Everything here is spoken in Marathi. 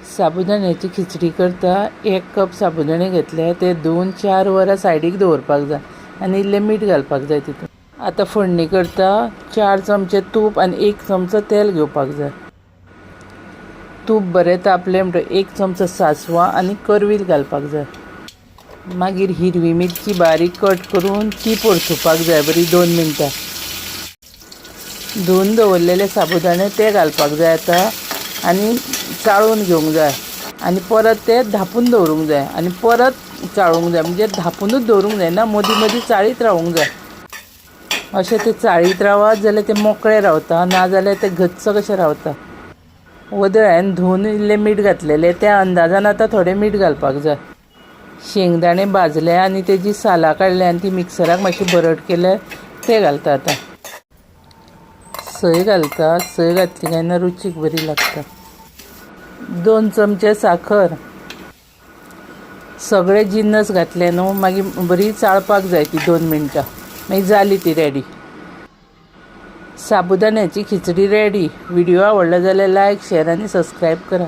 साबुदाण्याची खिचडी करता 1 कप साबुदाणे घेतले, ते 2-4 वरां सायडीक दवरपाक जाय आनी इल्लें मीठ घालपाक जाय तितून। आतां फोडणी करता 4 चमचे तूप आनी 1 चमचो तेल घेवपाक जाय। तूप बरें तापलें म्हणटकीर 1 चमचो सासवां आनी करवील घालपाक जाय। मागीर हिरवी मिरची बारीक कट करून ती परतुपाक जाय बरी 2 मिनटां। धुवन दवरलेले साबुदाणे ते घालपाक जाय आतां आनी चाळून घेवंक जाय आनी परत ते धापून दवरूंक जाय आनी परत चाळूंक जाय, म्हणजे धापूनूच दवरूंक जायना, मदीं मदीं चाळीत रावूंक जाय। अशें ते चाळीत रावत जाल्यार ते मोकळे रावता, नाजाल्यार ते घच्च कशें रावता। वदळ्यान धुवन इल्लें मीठ घातलेलें, त्या अंदाजान आतां थोडें मीठ घालपाक जाय। शेंगदाणे भाजले आनी तेजी सालां काडले आनी ती मिक्सराक मातशी भरड केले, ते घालता आतां। सय घालता, सय घातली काय ना रुचीक बरी लागता। 2 चमचे साखर, सगळे जिन्नस घातले न्हू, मागीर बरी चाळपाक जाय ती 2 मिनटां, मागीर जाली ती रेडी। साबुदाण्याची खिचडी रेडी। व्हिडिओ आवडला जाल्यार लायक, शेअर आनी सबस्क्रायब करा।